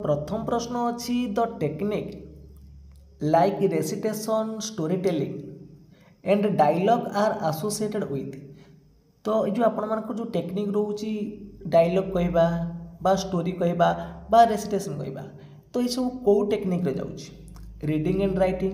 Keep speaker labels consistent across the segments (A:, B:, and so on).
A: प्रथम प्रश्न अच्छी the technique like recitation story telling and dialogue are associated with. तो ये जो आपण जो टेक्निक रोचे डायलॉग कहवा बा स्टोरी कहवा बा रेसिटेशन कहवा, तो ये सब कौ टेक्निक रे जाउछि? रीडिंग एंड राइटिंग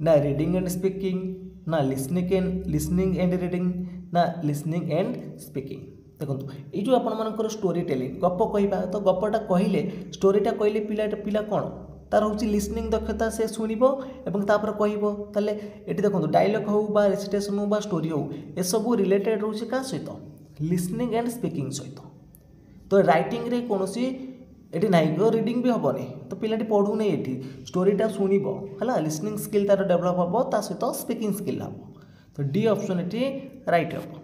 A: ना रीडिंग एंड स्पीकिंग ना लिसनिंग एंड रीडिंग ना लिसनिंग एंड स्पीकिंग। देखो ये जो आपण स्टोरी टेलिंग गप कहवा, तो गपटा कहले स्टोरीटा कहले पिला कौन तार हूँ लिसनिंग दक्षता से शुणव और तापर कहब। ताले ये देखो डायलॉग हो बा रेसिटेशन हो बा स्टोरी हो ए सब रिलेटेड रोचे क्या सहित लिसनिंग एंड स्पीकिंग सहित। तो राइटिंग रे कौन ये ना रीडिंग भी हेनी, तो पिलाटी पढ़ूनी ये स्टोरीटा शुणव है लिसनिंग स्किल तार डेभलप हम ता सहित स्पीकिंग स्किल हम। तो डी ऑप्शन ये राइट हम।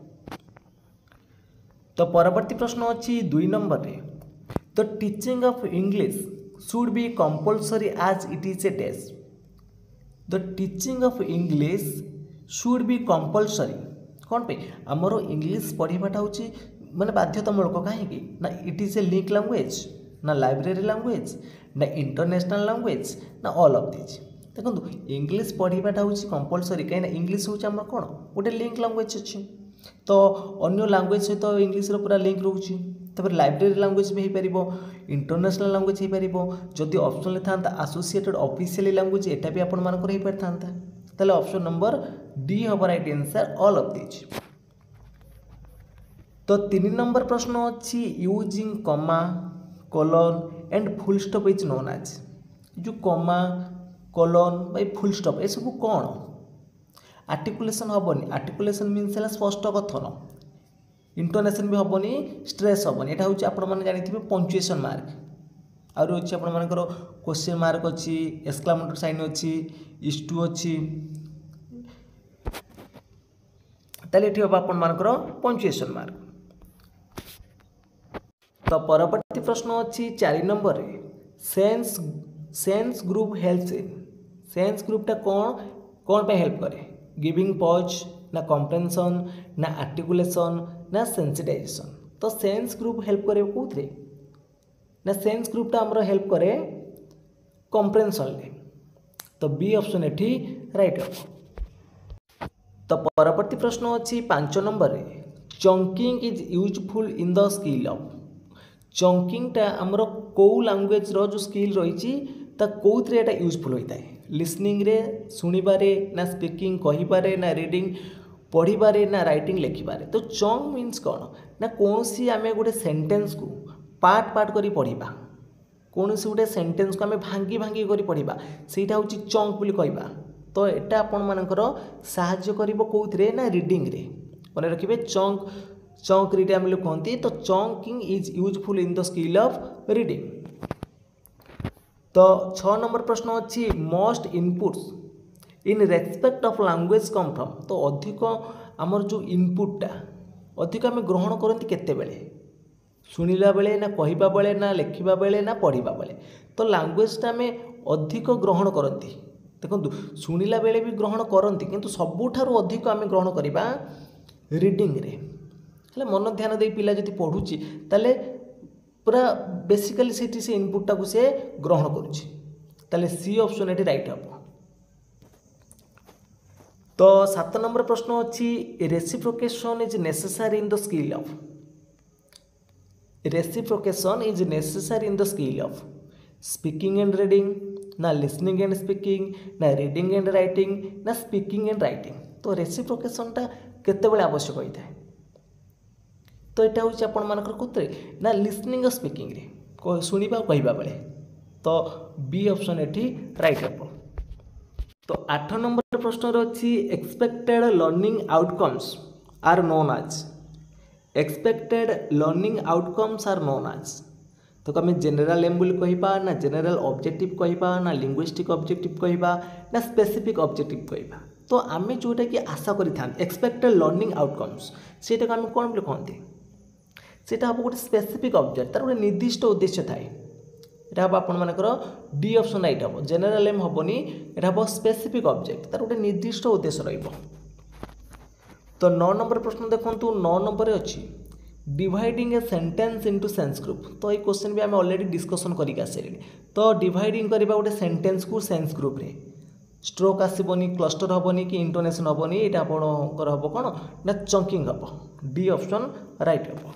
A: तो परवर्ती प्रश्न अच्छी 2 नंबर रे, the teaching of English should be compulsory as it is a test. The teaching of English should be compulsory कौन पे आमर इंग्लिश पढ़ाटा हूँ माने बाध्यतामूलक कहीं ना it is A link language ना लाइब्रेरी लैंग्वेज ना इंटरनेशनल लैंग्वेज ना ऑल ऑफ दिस। देखो इंग्लिश पढ़ाटा हूँ कंपल्सरी कहीं इंग्लिश हूँ आम कौन गोटे लिंक लैंग्वेज अच्छी, तो अन्य लैंग्वेज सहित इंग्लिश पूरा लिंक रोचे। तब लाइब्रेरी लैंग्वेज भी हो पार, इंटरनेशनल लैंग्वेज हो पार, जदि ऑप्शन था एसोसिएटेड ऑफिशियल लैंग्वेज एटा भी आपण मानकर हो पारि था। ताले ऑप्शन नंबर डी हम right answer all of this. तो 3 नंबर प्रश्न अच्छी using comma colon and full stop is known as. जो comma colon by full stop ये सब कौन आर्टिकुलेशन हेनी। आर्टिकुलेशन मीन्स है स्पष्ट कथन, इंटोनेशन भी हेनी, स्ट्रेस हेनी। यहाँ हूँ आपण जानी पंक्चुएशन मार्क आउरी अच्छी आपर क्वेश्चन मार्क अच्छी, एक्सक्लेमेटरी साइन अच्छी, इज टू अच्छी, ताले ये हम आपर पंक्चुएशन मार्क। तो परवर्ती प्रश्न अच्छी 4 नंबर रे, sense group helps in. Sense ग्रुपटा कौन पे हेल्प करे? गिविंग पॉज ना कॉम्प्रेhension ना आर्टिकुलेशन ना सेंसिटाइजेशन। तो सेंस ग्रुप हेल्प करे कौन ना सेंस ग्रुपटा आमर हेल्प करे कॉम्प्रेhension ले। तो बी ऑप्शन एठी राइट हम। तो परवर्ती प्रश्न अच्छी 5 नंबर रे, chunking is useful in the skill of. चंकिंगटा आमर कौ लैंग्वेज रो जो स्किल रही कौन एटा यूजफुल होता है? लिसनिंग रे शुणिबारे ना स्पीकिंग कहिबारे ना रीडिंग पढ़िबारे ना राइटिंग लिखिबारे। तो चंक मीन्स कौन ना कौन सी आम गोटे सेंटेंस को पार्ट करी पढ़ा, कौन सी गोटे सेंटेंस को आम भांगी भांगी करी पढ़ा सेटा हूँ चंक बोली कहबा। तो एटा आपण मानकर साहाय्य करिवो कोउथरे ना रीडिंग रे। मन रखिबे चंक रीड आम कहती। तो chunking is useful in the skill of reading. तो 6 नंबर प्रश्न अच्छी most inputs in respect of language come from. तो अधिक आमर जो इनपुटटा अधिक आम ग्रहण करती केते बेले? शुणिला बेले ना कहवा बेले ना लिखा बेले ना पढ़ा बेले। तो लैंग्वेजटा आम अधिक ग्रहण करती। देखो शुणिला बेले भी ग्रहण करती किंतु सबुठारु अधिक आम ग्रहण करवा रीडिंग रे। हेले मन ध्यान दे पिला जदि पढ़ुची ताले पूरा बेसिकली से इनपुटा को से ग्रहण करुच्ची। ताले सी ऑप्शन ये राइट हम। तो 7 नंबर प्रश्न अच्छी reciprocation is necessary in the skill of. Reciprocation is necessary in the skill of speaking and reading ना लिसनिंग एंड स्पीकिंग ना रीडिंग एंड राइटिंग ना स्पीकिंग एंड राइटिंग। तो रेसिप्रोकेशनटा केतेबेले आवश्यक होता है? तो यहाँ हूँ आपण मानकर कोते ना लिसनिंग और स्पीकिंग रे शुणा कहवा बेले। तो बी ऑप्शन ये राइट हम। तो 8 नंबर प्रश्न अच्छी expected learning outcomes are known as. Expected learning outcomes are known as. तो आम जेनेल एम बोली कहवा ना जेनेल ऑब्जेक्टिव कहवा ना लिंग्विस्टिक ऑब्जेक्टिव कहवा ना स्पेसिफिक ऑब्जेक्टिव कहवा। तो आम जोटा कि आशा करें एक्सपेक्टेड लर्निंग आउटकम्स सेटा को आम कौन बोली कहते? सेटा हम गोटे स्पेसिफिक ऑब्जेक्ट तार गोटे निर्दिष्ट उद्देश्य थाए। यहाँ हम आपण मानकर डी ऑप्शन राइट हम। जेनेल एम हेनी, यहाँ हम स्पेसिफिक ऑब्जेक्ट तार गोटे निर्दिष्ट उद्देश्य रहिबो। तो 9 नंबर प्रश्न देखो 9 नंबर अच्छी dividing a sentence into sense group. तो ये क्वेश्चन भी आम ऑलरेडी डिस्कसन करके आसरे। तो डिवाइडिंग करवा गोटे सेंटेंस को सेंस ग्रुप रे स्ट्रोक आसबनी, क्लस्टर हेनी कि इंटोनेशन हेनी, ये आपंकर हम कौन ना चंकिंग हम। डी ऑप्शन राइट हम।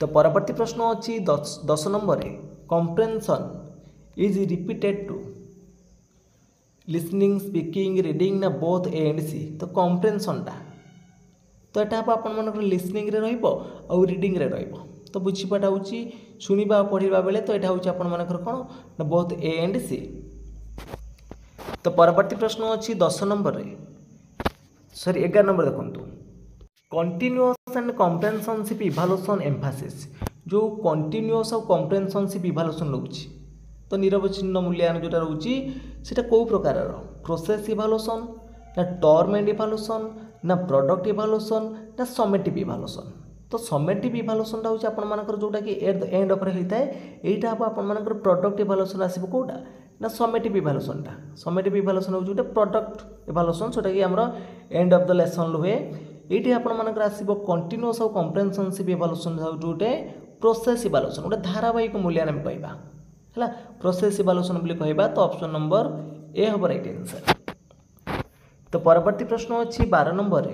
A: तो परवर्ती प्रश्न अच्छी 10 number comprehension is repeated to listening, speaking, reading ना बोथ ए एंड सी। तो कम्प्रेhension टा तो यहाँ आप लिसनिंग रो रीडिंग रे रो। तो बुझीपाटा हूँ शुणा पढ़ा बेले तो यहाँ हूँ आपर कौन ना बोथ ए एंड सी। तो परवर्ती प्रश्न अच्छी 10 नंबर सॉरी 11 नंबर देखो कंटिन्यूअस एंड कम्प्रेhensionशिप इभालुएसन एम्फासिस। जो कंटिन्यूअस और कम्प्रेhensionशिप इभालुएसन रोचे तो निरवच्छिन्न मूल्यांकन जोटा रोचे सेटा कौ प्रकार प्रोसेस इभालुएसन ना टर्म एंड इभालुएसन ना प्रोडक्ट इभालुएसन ना समेटिव इभालुएसन। तो समेटिव इभालुएसन हूँ आपर जोटा कि एट द एंड अफ होता है यहाँ हम आपर प्रोडक्ट इभालुएसन आसो कौटा ना समेटिव इभालुएसन टा। समेटिव इभालुएसन हूँ गोटे प्रोडक्ट इभालुएसन जोटा कि आमर एंड अफ द लेसन हुए। ये आपर आसो कंटिन्यूअस और कम्प्रेhensionशिप इभालुएसन गोटे प्रोसेस इभालुएसन गोटे धारावाहिक मूल्यांकन आम कहवा है प्रोसेस इभालुएसन बोली कहवा। तो ऑप्शन नंबर ए हम राइट आंसर। तो परवर्ती प्रश्न अच्छी 12 number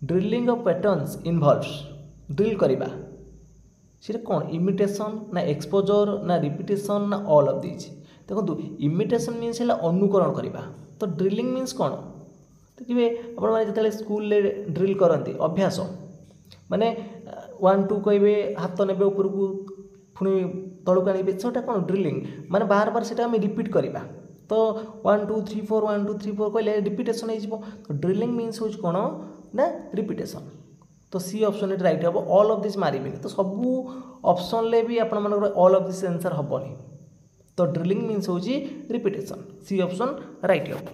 A: drilling of patterns involves. Drill करवा सीटा कौन इमिटेशन ना एक्सपोजर ना रिपीटेशन ना ऑल ऑफ दिस। देखो इमिटेशन मीन्स है अनुकरण करवा। तो ड्रिलिंग मीन्स कौन देखिए आप स्कूल ड्रिल करती अभ्यास माने 1 2 कहे हाथ ने ऊपर को पुणी तलू आने सेटा कौन ड्रिलिंग माने बार बार से रिपीट करवा। तो 1 2 3 4 1 2 3 4 कहले रिपीटेशन हो। तो ड्रिलिंग मीन्स हूँ कौन ना रिपीटेशन। तो सी ऑप्शन राइट हम। ऑल ऑफ दिस मारे तो सबू ऑप्शन ले भी आपण ऑल ऑफ दिस आंसर हेनी। तो ड्रिलिंग मीन्स हूँ रिपीटेशन। सी ऑप्शन राइट हम।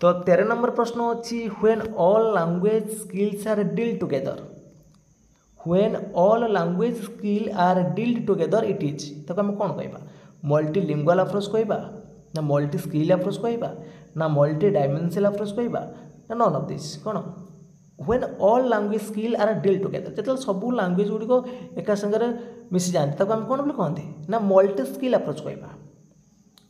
A: तो 13 नंबर प्रश्न अच्छी when all language skills are deal together. When all language skill are deal together it is. तो आम कौन कहवा मल्टीलिंगुअल अप्रोच कहवा ना मल्टी स्किल अप्रोच कहवा ना मल्टी डायमेंशनल अप्रोच कहवा ना नन ऑफ दिस कौन। When all language skill are deal together जो सब लैंग्वेज गुड़िक एका संगे मिसी जाती आम कौन बोली कहते ना मल्टी स्किल अप्रोच कहवा।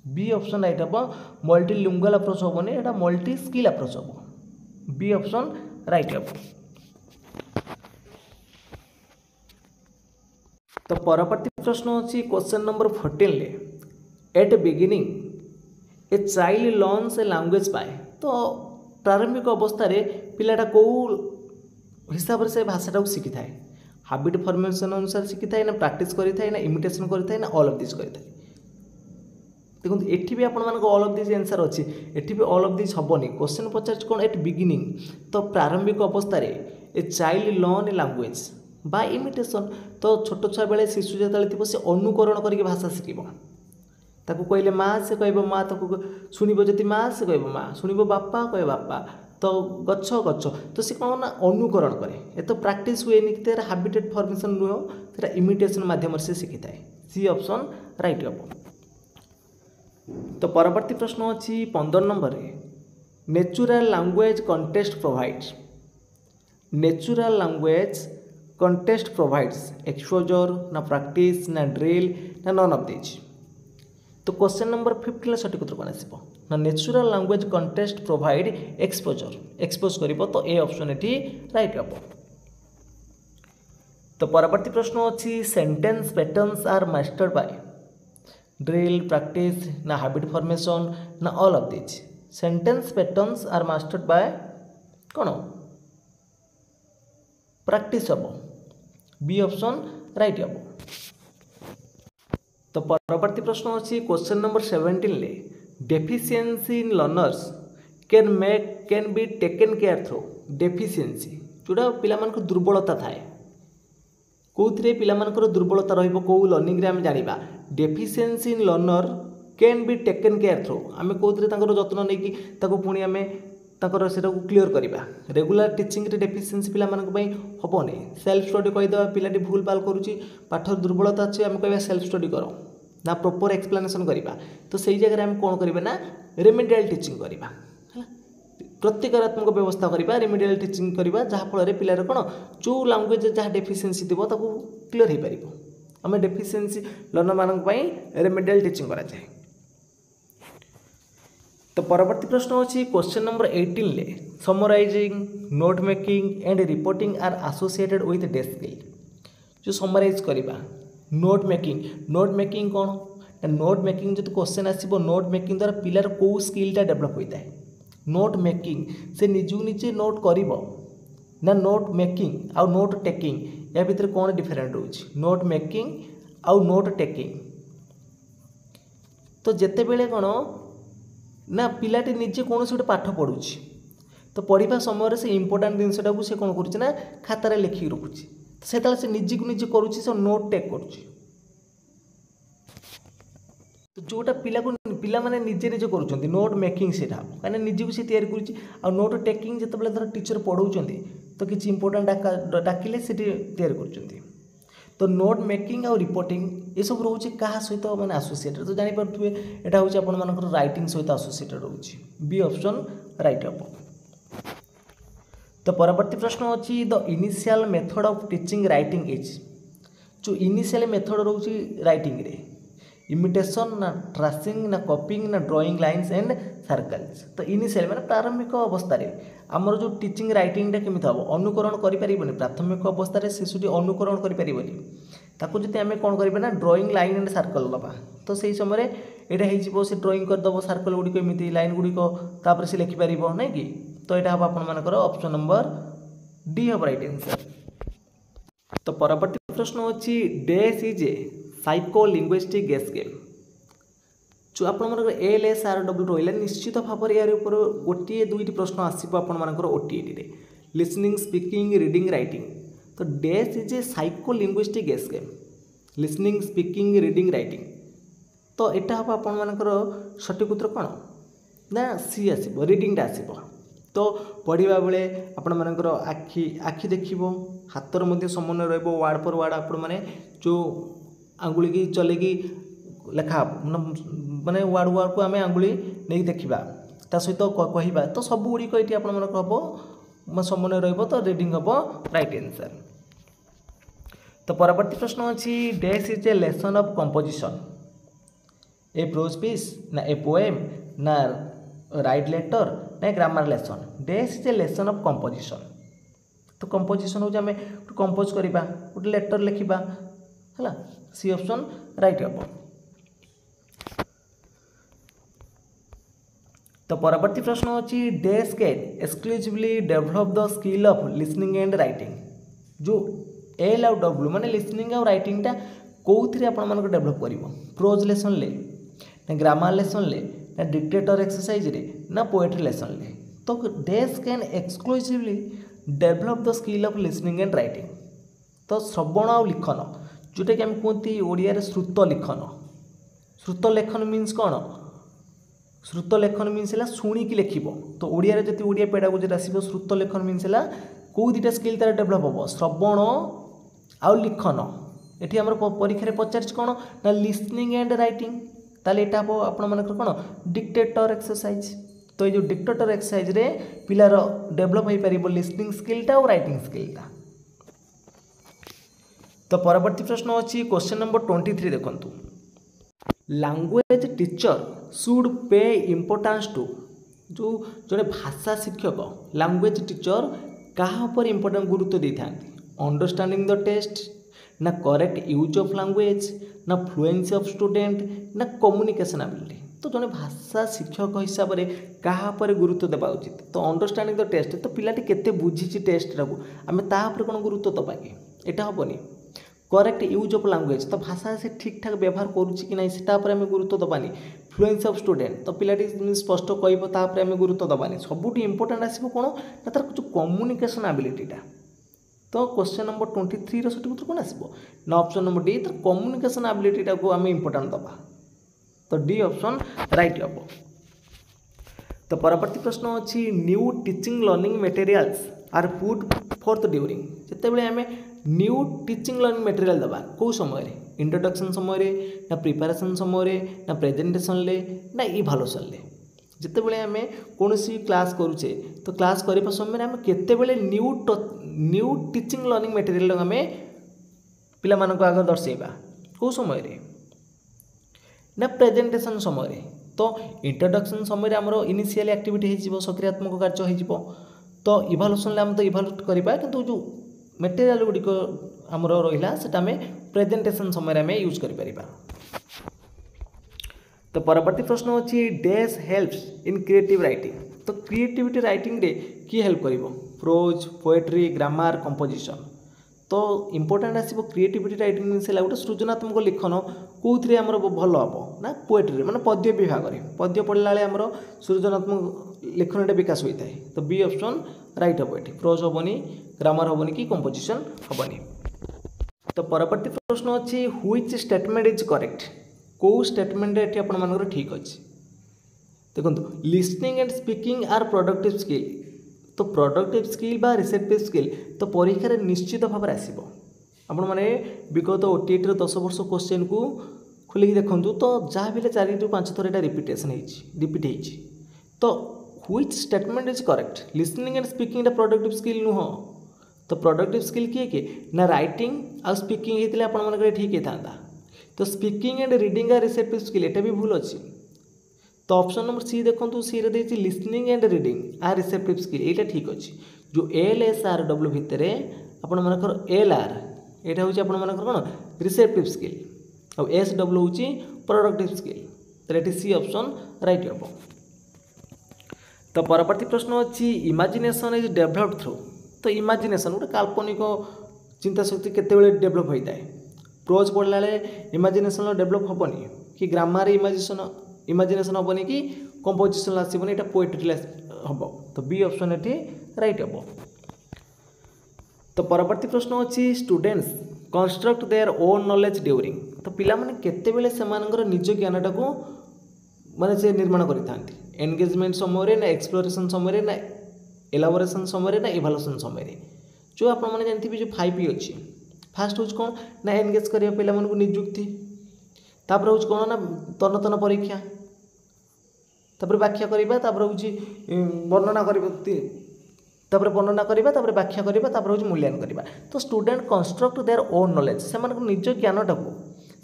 A: बी ऑप्शन राइट हम। मल्टीलिंगुअल अप्रोच हेनी यहाँ मल्टी स्किल अप्रोच हम। बी ऑप्शन राइट हम। तो परवर्ती प्रश्न अच्छी question number 14 at beginning a child learns a language by. तो प्रारंभिक अवस्था पिलाटा कौ हिसाब से भाषाटा को शिखी थाए हाबिट फॉर्मेशन अनुसार शिखी थाए ना प्रैक्टिस करि थाए ना इमिटेशन करि थाए ना ऑल ऑफ दिस करि थाए। देखो एठी भी आपण ऑल ऑफ दिस आंसर अच्छी एठी भी ऑल ऑफ दिस हेनी। क्वेश्चन पचार कौन एट बिगिनिंग तो प्रारंभिक अवस्था a child learn a language by imitation. तो छोट छुआ बेले शिशु जो थी से अनुकरण करके भाषा शिखब। ताको कहले माँ से कह माँ ताको शुणव जदि माँ से कह माँ शुणव बापा कह बापा तो गच गच तो सी कौन ना अनुकरण करे। ये तो प्रैक्टिस हुए कि तेरा हाबिटेट फॉर्मेशन नुह तेरा इमिटेशन माध्यम से शिखी थाए। सी ऑप्शन राइट हम। तो परवर्ती प्रश्न अच्छी 15 number natural language contest provides. Natural language contest provides exposure ना प्रैक्टिस ना ड्रिल ना नन ऑफ दिस। तो क्वेश्चन नंबर 15 सठिक उत्तर कौन आसो ना natural language contest provide exposure expose कर। तो ए ऑप्शन ये राइट हम। तो परवर्ती प्रश्न अच्छी sentence patterns are mastered by drill practice ना हाबिट फॉर्मेशन ना all of this. Sentence patterns are mastered by कौन प्रैक्टिस हम। बी ऑप्शन राइट हम। तो परवर्ती प्रश्न अच्छी question number 17 deficiency in learners can be taken care through. Deficiency जोड़ा पिला दुर्बलता थाए कौन पिलाମାନଙ୍କର दुर्बलता रहिबो को लर्निंग रे हम जानिबा। Deficiency in learner can be taken care through आम कौन जत्न नहीं कि पुणी आम ताकर से क्लीयर करवा। रेगुलर टीचिंग रे डेफिशिएंसी पिला हेनी। सेल्फ स्टडी कहीदेवा पिलाटी भूल भाल करुच्ची पाठ दुर्बलता अच्छे आम कह सेल्फ स्टडी कर ना प्रॉपर एक्सप्लेनेशन करवा। तो सही जगह आम कौन करवा ना रेमेडियल टीचिंग करवा। प्रतिकारात्मक व्यवस्था करवा रेमेडियल टीचिंग करवा जहाँफल पिलार कौन जो लैंग्वेज जहाँ डेफिशिएंसी थी क्लीयर हो पार आम डेफिशिएंसी लर्नर मानक रेमेडियल टीचिंग करा जाए। तो परवर्ती प्रश्न अच्छी क्वेश्चन नंबर 18 ले summarizing note making and reporting are associated with the skill. जो समराइज करवा नोट मेकिंग कौन नोट मेकिंग जो क्वेश्चन आसो नोट मेकिंग द्वारा पिलार कौ स्किलटा डेभलप होता है। नोट मेकिंग से निजू निजे नोट कर ना नोट मेकिंग आउ नोट टेकिंग या भितर कौन डिफरेंट रोच नोट मेकिंग आउ नोट टेकिंग। तो जिते बेले कौन ना पिलाटी निजे कौन से पाठ पढ़ू तो पढ़ा समय से इंपोर्टाट जिनसा से कौन कर खातार लिखिक रखुच्छी से से निजी को निजे करुच्ची से नोट टेक करुच्ची। तो जोटा पिला को पिला माने निजे निजे करुँच नोट मेकिंग से कहीं निजी को सी तैयारी कर नोट टेकिंग जो धर टीचर पढ़ाऊँ तो किसी इंपोर्टाट डाकिले से तैयारी कर। तो नोट मेकिंग आउ रिपोर्टिंग ये सब रोचे क्या सहित मैंने एसोसिएटेड तो जानीपे यहाँ हूँ आपर राइटिंग सहित एसोसिएटेड रोचे बी ऑप्शन राइट हम। तो परवर्ती प्रश्न अच्छी the initial method of teaching writing is जो इनिशियल मेथड रोचे राइटिंग रे इमिटेशन ना ट्रेसिंग ना कॉपिंग ना ड्राइंग लाइन्स एंड सर्कल्स। तो इनिशियल माने प्रारंभिक अवस्था रे आमर जो टीचिंग राइटिंगटा केमी हम अनुकरण करें प्राथमिक अवस्था शिशुटी अनुकरण करें जब आम कौन करें ना ड्राइंग लाइन एंड सर्कल दबा तो सही समय यहाँ हो ड्राइंग करदेव सर्कल गुड़िक एमती लाइन गुड़िक से लिखिपर ना कि तो यहाँ हम आपर ऑप्शन नंबर डी हम राइट आंसर। तो परवर्ती प्रश्न अच्छी this is a psycholinguistic guess game जो आपर ALSRW रहा निश्चित भाव यार गोटे दुईट प्रश्न आसो आपर OTET listening speaking reading writing. तो this is a psycholinguistic guess game listening speaking reading writing. तो यहाँ हम आपर सठिक उत्तर कौन ना सी आसो रीडिंगटा आसो। तो पढ़ा बेले आपण आखि देख हाथर मध्य समन्वय रवार्ड पर वार्ड आपण मैंने जो आंगुली की चलेगी लेखा माने वार्ड को आम आंगुली नहीं देखा ता सहित कहवा तो सब गुड़िक ये आप हम समन्वय रही तो रीडिंग हम राइट आंसर। तो परवर्ती प्रश्न अच्छी this is a lesson of composition a prose piece ना ए पोएम ना राइट लेटर ना grammar lesson. This is a lesson of composition. तो कंपोजिशन हूँ आम कंपोज करवा गोटे लेटर लिखा है सी ऑप्शन राइट हम। तो परवर्ती प्रश्न अच्छी this can exclusively develop the skill of listening and writing. जो L और W माने लिसनिंग और राइटिंगटा कौन आप डेवलप कर प्रोज लेसन ले ना ग्रामर लेसन ले ना डिक्टेटर एक्सरसाइज रे ना पोएट्री लेसन ले। तो this can exclusively develop the skill of listening and writing. तो श्रवण और लिखन जोटा कि आम कहते ओडिया श्रुत लिखन। श्रुत लेखन मीन्स कौन श्रुत लेखन मीन्स है शुणिकी लिख। तो ओडिया जब ओडिया पेडागोजी आसो श्रुत लेखन मीन्स है कौ दुटा स्किल तार डेभलप हम श्रवण आउ लिखन। ये आम परीक्षा पचार कौन ना लिसनिंग एंड राइटिंग ताले यहाँ आपण कौन डिक्टेटर एक्सरसाइज। तो ये डिक्टेटर एक्सरसाइज रे पिलार डेभलप हो पार लिसनिंग स्किलटा और राइटिंग स्किलटा। तो परवर्ती प्रश्न अच्छी क्वेश्चन नंबर 23 देखंतु language teacher should pay importance to जो जड़े भाषा शिक्षक लैंग्वेज टीचर क्या पर इम्पोर्टान्स गुरुत्व दे था अंडरस्टैंडिंग द टेस्ट ना करेक्ट यूज ऑफ लैंग्वेज ना फ्लुएंसी ऑफ स्टूडेंट ना कम्युनिकेशन एबिलिटी। तो जड़े भाषा शिक्षक हिसाब से क्या पर गुरुत्व देवा उचित तो अंडरस्टैंडिंग द टेस्ट तो पिलाटी केते बुझी टेस्ट टाक आम तापर कौन गुरुत्व दबा कि यहाँ हेनी करेक्ट यूज ऑफ लैंग्वेज तो भाषा से ठीक ठाक व्यवहार करुच्ची कि ना से गुरुत्व दबानी फ्लुएंसी ऑफ स्टूडेंट तो पिलाटी स्पष्ट कहपर आम गुरुत्व दबानी सबुठ इंपोर्टाट आसो कौन ना तार जो कम्युनिकेशन एबिलिटीटा। तो क्वेश्चन नंबर 23 सठिक उत्तर कौन आसो ना ऑप्शन नंबर डी तो कम्युनिकेशन एबिलिटीटा को आम इंपोर्टाट दबा तो डी ऑप्शन राइट हम। तो परवर्ती प्रश्न अच्छी new teaching learning materials are put forth during जिते आम न्यू टीचिंग लर्निंग मटेरियल दबा कौ समय इंट्रोडक्शन समय ना प्रिपेरेसन समय ना प्रेजेंटेशन ले ना इभालुएसन ले। जितेबले आम कौन क्लास करुचे तो क्लास करने समय आम केतेबले न्यू टीचिंग लर्निंग मटेरियल आम पिला आगे दर्शेबा कौ समय ना प्रेजेंटेशन समय तो इंट्रोडक्शन समय आमर इनिशियल एक्टिविटी हो सक्रियात्मक कार्य हो तो इभालुएसन आम तो इभालुएट करवा किंतु जो मटेरियल गुड़िक आमर रहा से प्रेजेंटेशन समय आम यूज कर। तो परवर्ती प्रश्न अच्छी dash helps in creative writing तो क्रिएटिविटी राइटिंग रे किए हेल्प कर प्रोज पोएट्री ग्रामर कंपोजिशन तो इंपोर्टेंट आसो क्रिएटिविटी राइटिंग मीनस है गोटे सृजनात्मक लिखन कौन आमर भल हम ना पोएट्री माने पद्य विभाग में पद्य पढ़ला आमर सृजनात्मक लेखन विकास होता है तो बी ऑप्शन राइट हम ये प्रोज हेनी ग्रामर हेनी कि कंपोजिशन हेनी। तो परवर्ती प्रश्न अच्छी व्हिच स्टेटमेंट इज करेक्ट कौ स्टेटमेंट ये आप ठीक अच्छे देखो listening and speaking are productive skill तो प्रोडक्टिव स्किल बा रिसेप्टिव स्किल तो परीक्षा रे निश्चित भाव आसो आपण मैंने विगत ओटीटी 10 वर्ष क्वेश्चन को खोलिक देखूँ तो जहाँ भी 4 ରୁ 5 थर यहाँ रिपीटेसन रिपीट होती तो which statement is correct listening and speaking productive skill नुह तो प्रोडक्टिव स्किल किए ना राइटिंग आ स्पीकिंग होते आप ठीक होता तो speaking and reading uh receptive skill एटा भी भूल अच्छी तो ऑप्शन नंबर सी देखो सी रे देछि listening and reading uh receptive skill एटा ठीक अच्छी जो LSRW भितर आपण मानकर LR एटा होची आपण मानकर कोन रिसेप्टिव स्किल और SW होची प्रोडक्टिव स्किल तो एटी सी ऑप्शन राइट हो। तो परवर्ती प्रश्न अच्छी इमेजिनेशन इज डेभलप्ड थ्रू तो इमेजिनेशन गोटे काल्पनिक चिंता शक्ति केतेबेले डेभलप होता है प्रोज पढ़ला इमेजिनेशन डेभलप हेनी कि ग्रामर इमेजिनेशन हेनी कि कंपोजिशन आसबनी यहाँ पोएट्री हम तो बी ऑप्शन ये राइट हम। तो परवर्ती प्रश्न अच्छी students construct their own knowledge during तो पिला माने केतेबेले सेमानकर निज ज्ञानटा को माने से निर्माण करिथांती एंगेजमेंट समय ना एक्सप्लोरेशन समय ना एलाबोरेशन समय ना इभालुएसन समय जो आप जानते जो 5P अच्छी फास्ट हूँ कौन ना एंगेज करिया पिला मानकु नियुक्ति तापर हूँ कौन ना तन तन परीक्षा तापर व्याख्या करवा तापर हूँ वर्णना तापर वर्णना करवा तापर व्याख्या करवा तापर हूँ मूल्यांकन करवा तो student construct their own knowledge से निज ज्ञानटा को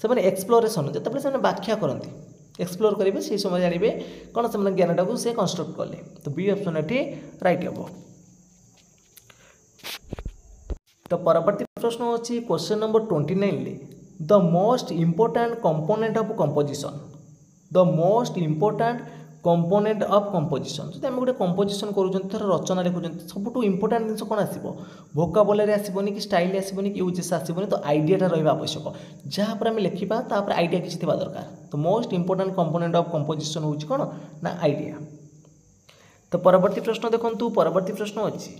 A: से एक्सप्लोरेशन जिते से व्याख्या करती एक्सप्लोर करेंगे से समय जानवे कौन से ज्ञानटा को से कंस्ट्रक्ट कले तो बी ऑप्शन ये राइट हम। तो परवर्ती प्रश्न अच्छी question number 29 the most important component of composition the most important component of composition जो आम गोटे कंपोजिशन कर रचना लिखुं सबुठ इम्पोर्टाट जिन कौन आसो भोकाबुलारी आसबनी कि स्टाइल आसबनी कि यूजेस आसबनी तो आइडियाटा रहा आवश्यक जहाँ पर आम लिखा तापर आइडिया किसी थी दरकार तो most important component of composition हूँ कौन ना आइडिया। तो परवर्ती प्रश्न देखो परवर्ती प्रश्न अच्छी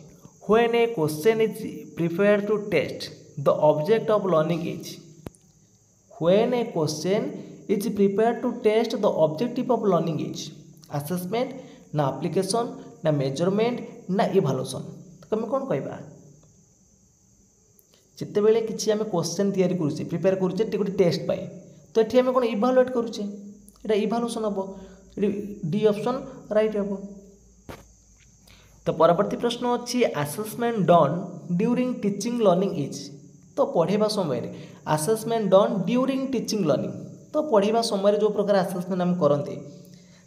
A: when a question is prepared to test the object of learning is when a question is prepared to test the objective of learning is assessment ना एप्लिकेशन ना मेजरमेंट ना इभालुएसन तो आम कौन कहवा जिते बेले किसी आम क्वेश्चन तैयारी करुचे प्रिपेयर करुचे गोटे टेस्ट पाए तो ये आम कौन इभालुएट करुचे यहाँ इभालुएसन हम डी ऑप्शन राइट हम। तो परवर्ती प्रश्न अच्छी assessment done during teaching learning is तो पढ़ेबा समय assessment done during teaching learning तो पढ़ेबा समय जो प्रकार असेसमेंट आम करते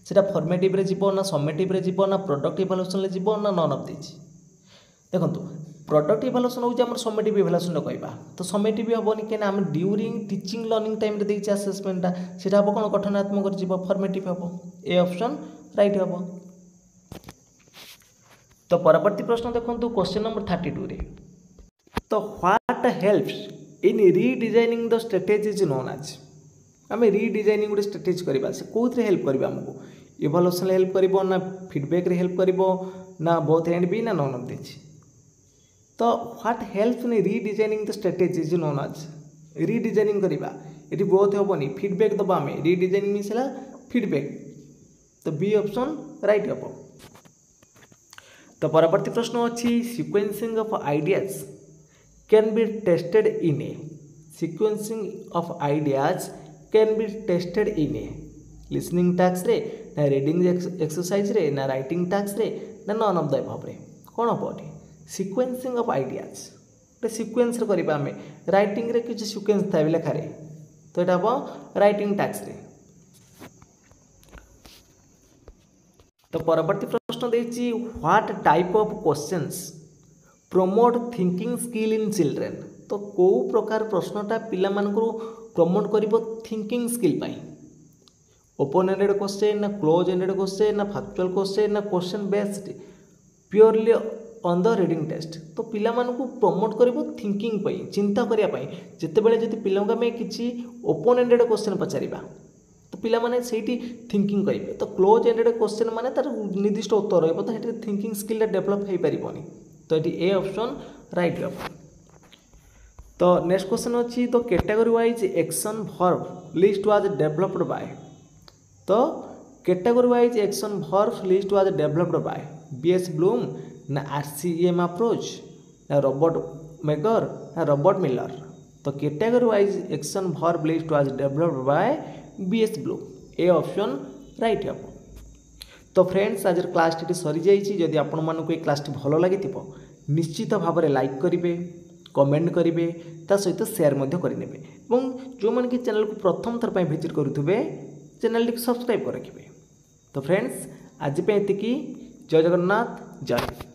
A: सेटा फॉर्मेटिव रे जीवो ना समेटिव रे जीवो ना प्रोडक्ट इभालुएसन रे जीवो ना नन ऑफ दिस देखो प्रोडक्ट इभालुएसन होउछ हमर समेटिव इभालुएसन कहबा तो समेटिव हेबोनी केना हम ड्यूरिंग टीचिंग लर्निंग टाइम रे देइछ असेसमेंटा सेटा हम कोन गठनात्मक रे जीवो फॉर्मेटिव हेबो ए ऑप्शन राइट हेबो। तो परवर्ती प्रश्न देखो क्वेश्चन नंबर 32 रे तो what helps in redesigning the strategies known as आम रीडिजाइनिंग गोटे स्ट्रेटेजी करवा से कौन हेल्प कर आमको इवोल्यूशन हेल्प कर ना फीडबैक रे हेल्प कर ना बोथ एंड बी ना नॉन ऑफ दिस तो what help in redesigning the strategies known as redesigning करवा ये बोथ हेनी फीडबैक दबा आम रीडिजाइनिंग मीन्स है फीडबैक तो बी ऑप्शन राइट हम। तो परवर्ती प्रश्न अच्छी sequencing of ideas can be tested in a sequencing of ideas can be tested in a listening task रे ना रीडिंग एक्सरसाइज रे ना राइटिंग टास्क रे ना नन ऑफ द अबव रे कौन हम ये सिक्वेन्सिंग ऑफ आइडियाज गोटे सिक्वेन्स करवा आम राइटिंग रे किसी सिक्वेन्स था लेखार तो यहाँ हम राइटिंग टास्क रे। तो परवर्ती प्रश्न देछि what type of questions promote thinking skill in children. तो कौ प्रकार प्रश्नटा पिला मानकु प्रमोट करिवो थिंकिंग स्किल पाई ओपन एंडेड क्वेश्चन ना क्लोज एंडेड क्वेश्चन ना फैक्चुअल क्वेश्चन ना question based purely on the reading test. तो पिला मानकु प्रमोट करिवो थिंकिंग पाई चिंता करिया पाई जेतेबेले जति पिला में किछि ओपन एंडेड क्वेश्चन पचारिबा तो पिला माने सेठी थिंकिंग करिवे। तो क्लोज एंडेड क्वेश्चन माने तार निर्दिष्ट उत्तर रहइबो तो हेठी थिंकिंग स्किल डेवलप हे परिबोनी तो ये ए ऑप्शन राइट हो। तो नेक्स्ट क्वेश्चन अच्छी तो category wise action verb list was developed by. तो category wise action verb list was developed by BS Bloom ना आरसीएम अप्रोच ना रॉबर्ट मेगर ना रॉबर्ट मिलर। तो category wise action verb list was developed by BS Bloom A option right हो। तो friends आज class T सरी जाइए जदि आपण मानक ये क्लास टी भल लगी निश्चित भाव में लाइक करेंगे कमेंट करेंगे ता सहित शेयर करेंगे और जो मैंने कि चैनल को प्रथम थर पर विजिट करुवे चैनल टी सब्सक्राइब कर रखिए। तो फ्रेंड्स आज पे एतिकी जय जगन्नाथ जय।